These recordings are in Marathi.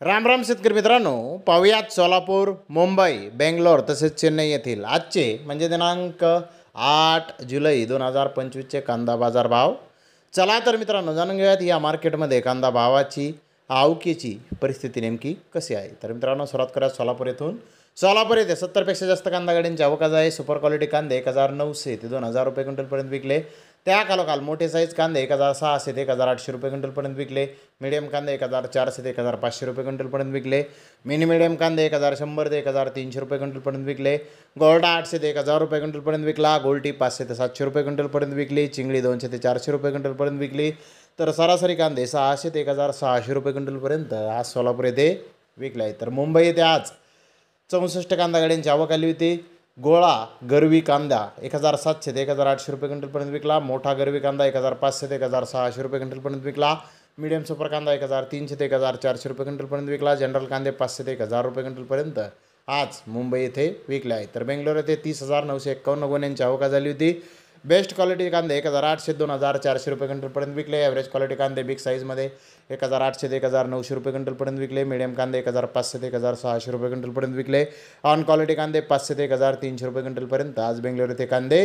राम राम शेतकरी मित्रांनो, पाहुयात सोलापूर, मुंबई, बेंगलोर तसेच चेन्नई येथील आजचे म्हणजे दिनांक 8 जुलै 2025चे कांदा बाजार भाव. चला तर मित्रांनो जाणून घेऊयात या मार्केटमध्ये कांदा भावाची आवकेची परिस्थिती नेमकी कशी आहे. तर मित्रांनो सुरुवात करूया सोलापूर येथून. सोलापूर येथे 70पेक्षा जास्त कांदा गाड्यांची आवक आज आहे. सुपर क्वालिटी कांदे 1900 ते 2000 रुपये क्विंटलपर्यंत विकले. त्या खालोखाल मोठे साईज कांदे 1600 ते 1800 रुपये क्विंटलपर्यंत विकले. मीडियम कांदे 1400 ते 1500 रुपये क्विंटलपर्यंत विकले. मिनी मीडियम कांदे 1100 ते 1300 रुपये क्विंटलपर्यंत विकले. गोल्डा 800 ते 1000 रुपये क्विंटलपर्यंत विकला. गोल्टी 500 ते 700 रुपये क्विंटलपर्यंत विकली. चिंगडी 200 ते 400 रुपये क्विंटलपर्यंत विकली. तर सरासरी कांदे 600 ते 1600 रुपये क्विंटलपर्यंत आज सोलापूर येथे विकले आहे. तर मुंबई येथे आज 64 कांदा गाड्यांची आवक आली होती. गोळा गरवी कांदा 1700 ते 1800 रुपये क्विंटलपर्यंत विकला. मोठा गरवी कांदा 1500 ते 1600 रुपये क्विंटलपर्यंत विकला. मीडियम सुपर कांदा 1300 ते 1400 रुपये क्विंटलपर्यंत विकला. जनरल कांदे 500 ते 1000 रुपये क्विंटलपर्यंत आज मुंबई येथे विकले आहे. तर बेंगलोर येथे 30,951 गुन्ह्यांची आवक झाली होती. बेस्ट क्वालिटी कांदे 1800 ते 2400 रुपये क्विंटलपर्यंत विकले. ॲव्हरेज क्वालिटी कांदे बिग साईजमध्ये 1800 ते 1900 रुपये क्विंटलपर्यंत विकले. मीडियम कांदे 1500 ते 1600 रुपये क्विंटलपर्यंत विकले. ऑन क्वालिटी कांदे 500 ते 1300 रुपये क्विंटलपर्यंत आज बेंगलोर येथे कांदे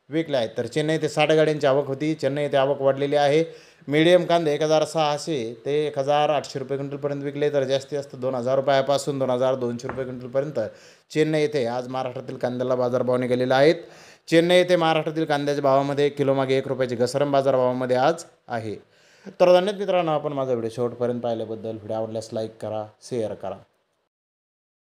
विकले आहेत. तर चेन्नई येथे 60 गाड्यांची आवक होती. चेन्नई येथे आवक वाढलेली आहे. मीडियम कांदे 1600 ते 1800 रुपये क्विंटलपर्यंत विकले. तर जास्तीत जास्त 2000 रुपयापासून 2200 रुपये क्विंटलपर्यंत चेन्नई येथे आज महाराष्ट्रातील कांद्याला बाजारभाव निघालेले आहेत. चेन्नई येथे महाराष्ट्रातील कांद्याच्या भावामध्ये किलोमागे 1 रुपयाची घसरण बाजारभावामध्ये आज आहे. तर धन्यवाद मित्रांनो, आपण माझा व्हिडिओ शेवटपर्यंत पाहिल्याबद्दल. व्हिडिओ आवडल्यास लाईक करा, शेअर करा.